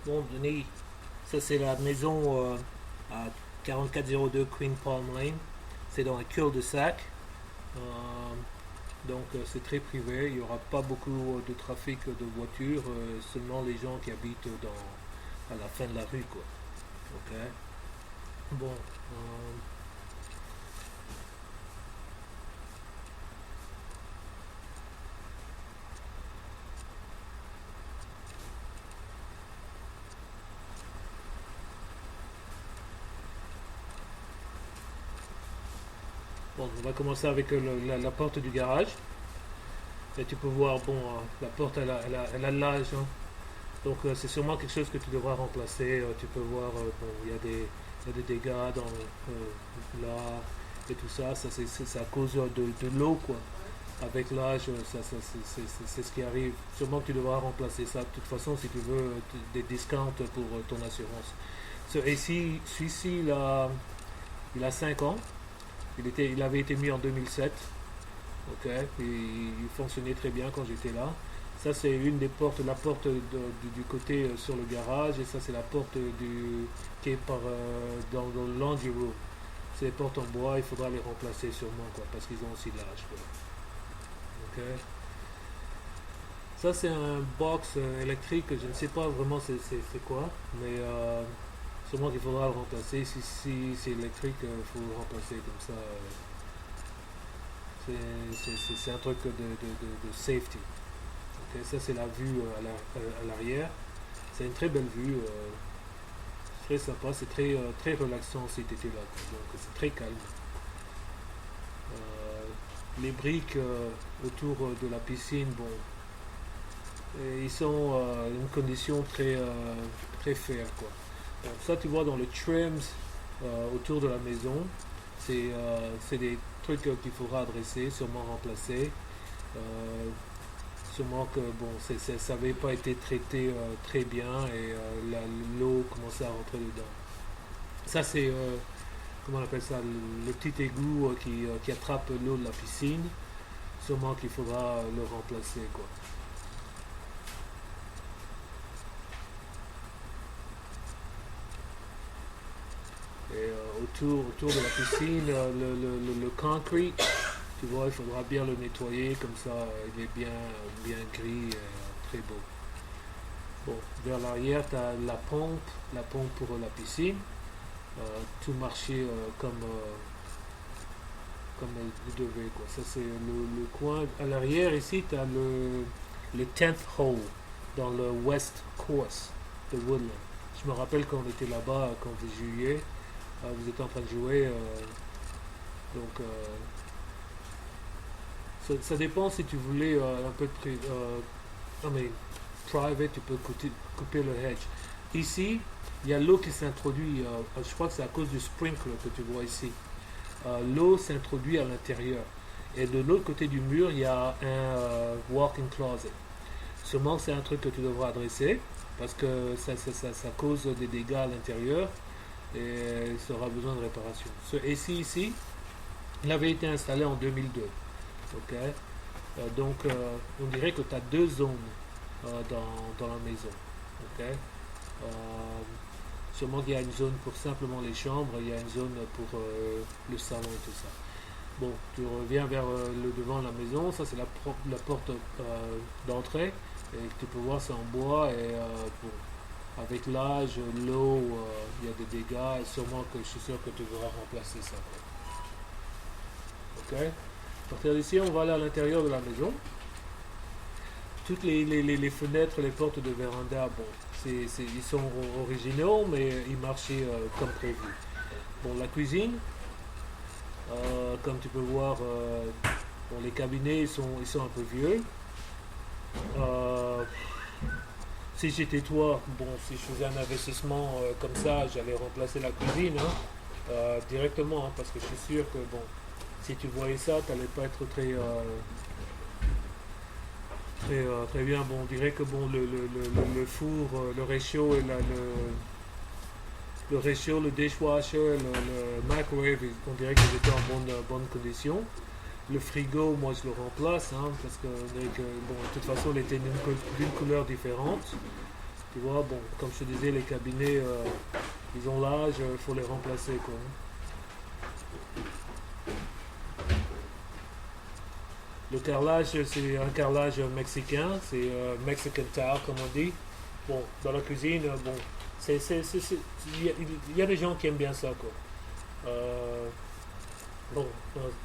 Bon, Denis, ça c'est la maison à 4402 Queen Palm Lane. C'est dans un cul-de-sac. Euh, c'est très privé. Il n'y aura pas beaucoup de trafic de voitures, seulement les gens qui habitent à la fin de la rue, quoi. Ok. Bon. Bon, on va commencer avec la porte du garage. Et tu peux voir, bon, la porte, elle a l'âge, hein. C'est sûrement quelque chose que tu devras remplacer. Tu peux voir, bon, il y a des dégâts là et tout ça. C'est à cause de l'eau, quoi. Avec l'âge, c'est ce qui arrive. Sûrement que tu devras remplacer ça. De toute façon, si tu veux des discounts pour ton assurance. Ici, celui-ci, il a 5 ans. Il avait été mis en 2007. Ok, et il fonctionnait très bien quand j'étais là. Ça, c'est une des portes, la porte du côté sur le garage, et ça, c'est la porte qui est dans le laundry room. C'est des portes en bois, il faudra les remplacer sûrement, quoi, parce qu'ils ont aussi de l'âge, quoi. Ok. Ça, c'est un box électrique, je ne sais pas vraiment c'est quoi, mais sûrement qu'il faudra le remplacer. Si c'est électrique, il faut le remplacer comme ça. C'est un truc de safety. Ok, ça, c'est la vue à l'arrière. C'est une très belle vue, très sympa, c'est très relaxant cet été-là, quoi. Donc c'est très calme. Les briques autour de la piscine, bon, et ils sont une condition très fair, quoi. Bon, ça, tu vois, dans le trims autour de la maison, c'est des trucs qu'il faudra adresser, sûrement remplacer. Euh, Sûrement que bon, ça n'avait pas été traité très bien et l'eau commençait à rentrer dedans. Ça, c'est, comment on appelle ça, le petit égout qui attrape l'eau de la piscine. Sûrement qu'il faudra le remplacer, quoi. Et autour de la piscine, le concrete, tu vois, il faudra bien le nettoyer, comme ça il est bien gris, très beau. Bon, vers l'arrière, tu as la pompe pour la piscine. Tout marcher comme vous devez, quoi. Ça, c'est le coin. À l'arrière, ici, tu as le 10th hole dans le West Course de Woodland. Je me rappelle quand on était là-bas, quand vous jouiez, vous étiez en train de jouer. Donc, ça dépend si tu voulais un peu de non, mais private, tu peux couper le hedge. Ici, il y a l'eau qui s'introduit. Je crois que c'est à cause du sprinkler que tu vois ici. L'eau s'introduit à l'intérieur. Et de l'autre côté du mur, il y a un walk-in closet. Sûrement, c'est un truc que tu devras adresser parce que ça cause des dégâts à l'intérieur et il sera besoin de réparation. Ce AC ici, il avait été installé en 2002. Ok. On dirait que tu as deux zones dans la maison. Ok. Euh, Sûrement qu'il y a une zone pour simplement les chambres, il y a une zone pour le salon et tout ça. Bon, tu reviens vers le devant de la maison, ça c'est la porte d'entrée, et tu peux voir c'est en bois, et bon, avec l'âge, l'eau, il y a des dégâts, et sûrement que je suis sûr que tu devras remplacer ça, quoi. Ok. À partir d'ici, on va aller à l'intérieur de la maison. Toutes les fenêtres, les portes de véranda, bon, ils sont originaux, mais ils marchaient comme prévu. Bon, la cuisine, comme tu peux voir, bon, les cabinets ils sont un peu vieux. Euh, Si j'étais toi, bon, si je faisais un investissement comme ça, j'allais remplacer la cuisine, hein, directement, hein, parce que je suis sûr que bon, si tu voyais ça, tu n'allais pas être très bien. Bon, on dirait que bon, le four, le réchaud et le réchaud, le dishwasher, le microwave, on dirait qu'ils étaient en bonne condition. Le frigo, moi je le remplace, hein, parce que, bon, de toute façon, il était d'une couleur différente. Tu vois, bon, comme je te disais, les cabinets, ils ont l'âge, il faut les remplacer, quoi. Le carrelage, c'est un carrelage mexicain, c'est Mexican tile, comme on dit. Bon, dans la cuisine, bon, il y a des gens qui aiment bien ça, quoi. Euh, bon,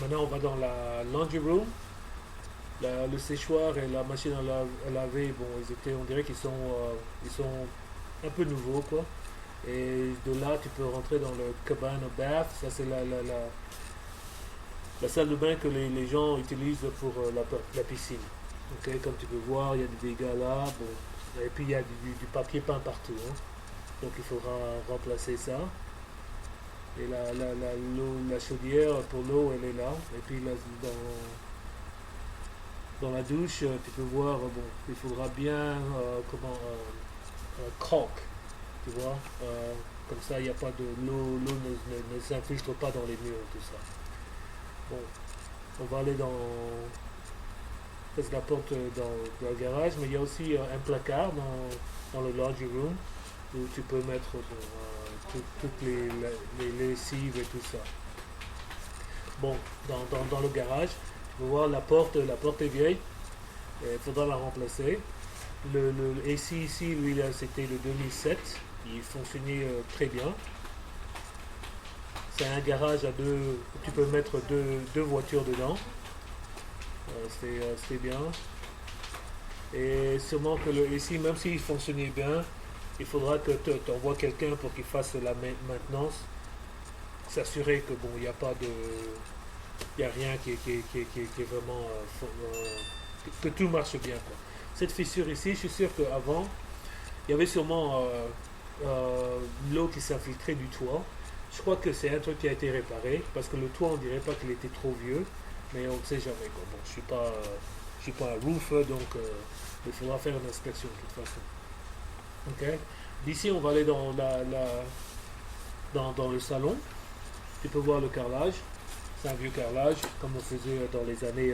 maintenant on va dans la laundry room. Le séchoir et la machine à laver, bon, on dirait ils sont un peu nouveaux, quoi. Et de là, tu peux rentrer dans le cabane bath. Ça, c'est la salle de bain que les gens utilisent pour la piscine. Ok, comme tu peux voir, il y a des dégâts là. Bon. Et puis, il y a du papier peint partout, hein. Donc, il faudra remplacer ça. Et la chaudière pour l'eau, elle est là. Et puis, là, dans la douche, tu peux voir, bon, il faudra bien, un caulk, tu vois. Comme ça, il n'y a pas de l'eau ne s'infiltre pas dans les murs, tout ça. Bon, on va aller la porte dans le garage, mais il y a aussi un placard dans le laundry room où tu peux mettre toutes les lessives et tout ça. Bon, dans le garage, tu peux voir la porte est vieille, il faudra la remplacer. Le AC ici, lui, c'était le 2007, il fonctionnait très bien. C'est un garage à deux, tu peux mettre deux voitures dedans. C'était bien. Et sûrement que le ici, même s'il fonctionnait bien, il faudra que tu envoies quelqu'un pour qu'il fasse la maintenance. S'assurer que bon, il n'y a pas de. Il n'y a rien qui est vraiment. Que tout marche bien, quoi. Cette fissure ici, je suis sûr qu'avant, il y avait sûrement l'eau qui s'infiltrait du toit. Je crois que c'est un truc qui a été réparé, parce que le toit, on dirait pas qu'il était trop vieux, mais on ne sait jamais, quoi. Bon, je suis pas un roofer, donc il faudra faire une inspection de toute façon. Ok. D'ici, on va aller dans le salon. Tu peux voir le carrelage. C'est un vieux carrelage, comme on faisait dans les années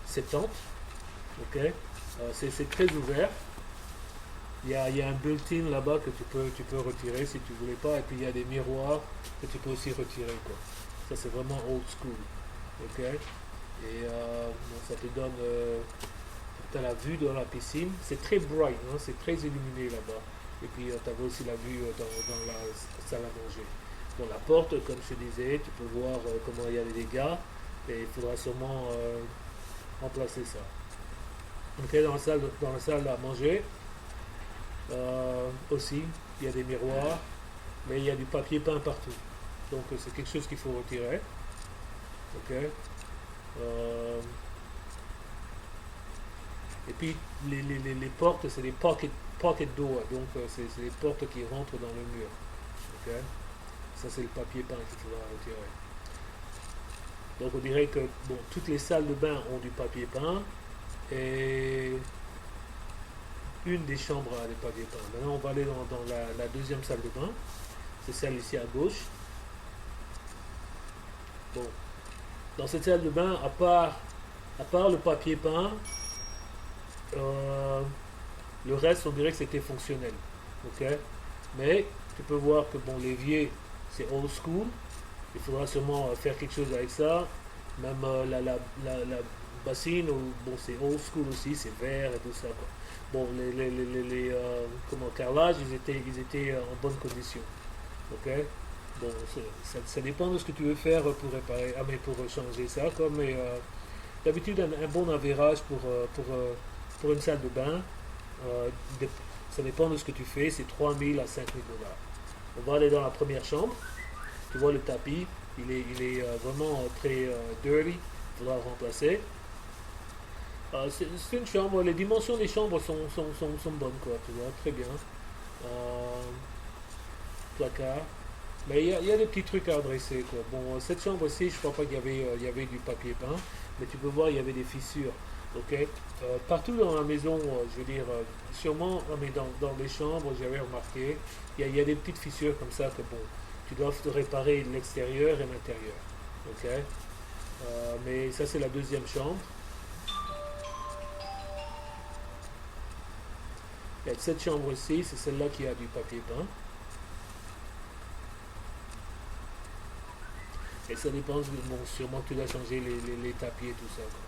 70. Ok. C'est très ouvert. Il y a un built-in là-bas que tu peux retirer si tu voulais pas. Et puis il y a des miroirs que tu peux aussi retirer, quoi. Ça, c'est vraiment old school. Ok. Et bon, ça te donne. Tu as la vue dans la piscine. C'est très bright, hein, c'est très illuminé là-bas. Et puis tu avais aussi la vue dans la salle à manger. Dans la porte, comme je te disais, tu peux voir comment il y a des dégâts. Et il faudra sûrement remplacer ça. Ok, dans la salle à manger. Aussi, il y a des miroirs, mais il y a du papier peint partout. Donc c'est quelque chose qu'il faut retirer. Ok. Et puis les portes, c'est des pocket doors, donc c'est des portes qui rentrent dans le mur. Ok. Ça c'est le papier peint qu'il faudra retirer. Donc on dirait que bon, toutes les salles de bain ont du papier peint et une des chambres a des papiers peints. Maintenant, on va aller dans la deuxième salle de bain. C'est celle ici à gauche. Bon. Dans cette salle de bain, à part le papier peint, le reste, on dirait que c'était fonctionnel. Ok. Mais tu peux voir que bon, l'évier, c'est old school. Il faudra sûrement faire quelque chose avec ça. Même la bassine, bon, c'est old school aussi, c'est vert et tout ça, quoi. Bon, carrelage, ils étaient en bonne condition. Ok. Bon, ça dépend de ce que tu veux faire pour réparer, mais pour changer ça, quoi. Mais d'habitude, un bon avérage pour une salle de bain, euh, ça dépend de ce que tu fais, c'est 3 000 à 5 000 dollars. On va aller dans la première chambre. Tu vois le tapis, il est vraiment très dirty, il faudra le remplacer. C'est une chambre, les dimensions des chambres sont bonnes, quoi, tu vois, très bien. Placard. Mais il y a des petits trucs à adresser, quoi. Bon, cette chambre-ci, je crois pas qu'il y avait du papier peint, mais tu peux voir, il y avait des fissures. Ok. Partout dans la maison, je veux dire, sûrement, mais dans les chambres, j'avais remarqué, il y a des petites fissures comme ça que, bon, tu dois te réparer l'extérieur et l'intérieur. Ok. Mais ça, c'est la deuxième chambre. Et cette chambre-ci, c'est celle-là qui a du papier peint. Et ça dépend, bon, sûrement tu dois changer les tapis et tout ça, quoi.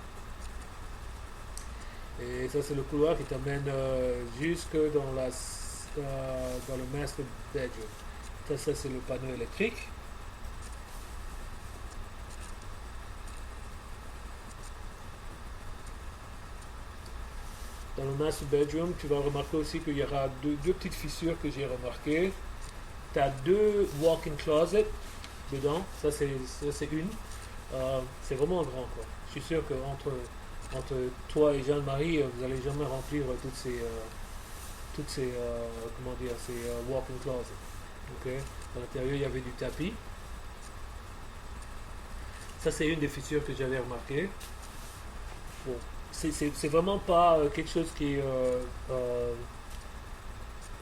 Et ça, c'est le couloir qui t'amène jusque dans le master bedroom. Ça c'est le panneau électrique. Dans le master bedroom, tu vas remarquer aussi qu'il y aura deux petites fissures que j'ai remarquées. Tu as deux walk-in closets dedans, ça c'est une. C'est vraiment grand, quoi. Je suis sûr que entre toi et Jeanne-Marie, vous n'allez jamais remplir toutes ces comment dire, ces walk-in closets. Ok. À l'intérieur, il y avait du tapis. Ça, c'est une des fissures que j'avais remarqué. Bon, c'est vraiment pas quelque chose qui est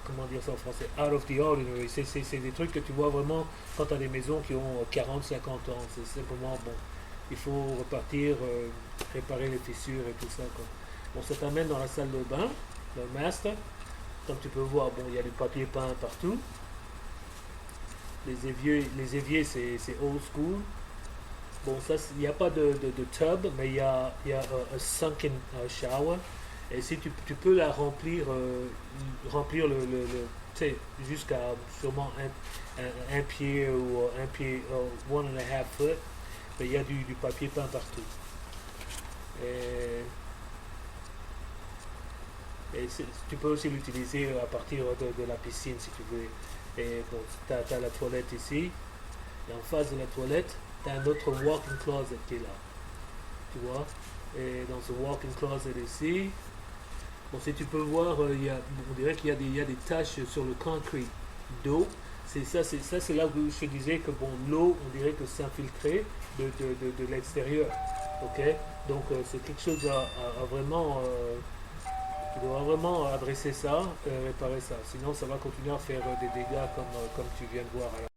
comment dire ça en français, out of the ordinary. C'est des trucs que tu vois vraiment quand tu as des maisons qui ont 40-50 ans. C'est simplement, bon, il faut repartir, réparer les fissures et tout ça, quoi. Bon, ça t'amène dans la salle de bain, le master. Comme tu peux voir, bon, il y a du papier peint partout. Les éviers c'est old school. Bon, ça, il n'y a pas de tub, mais il y a un sunken shower. Et si tu peux la remplir tu sais, jusqu'à sûrement un pied ou un pied, 1.5 foot, mais il y a du papier peint partout. Et, tu peux aussi l'utiliser à partir de la piscine si tu veux. Et bon, tu as la toilette ici. Et en face de la toilette, tu as un autre walk-in closet qui est là. Tu vois? Et dans ce walk-in closet ici, bon, si tu peux voir, on dirait qu'il y a des taches sur le concrete d'eau. C'est là où je disais que bon, l'eau, on dirait que c'est infiltré de l'extérieur. Ok? Donc c'est quelque chose à vraiment. Tu dois vraiment adresser ça, réparer ça. Sinon, ça va continuer à faire des dégâts comme tu viens de voir à la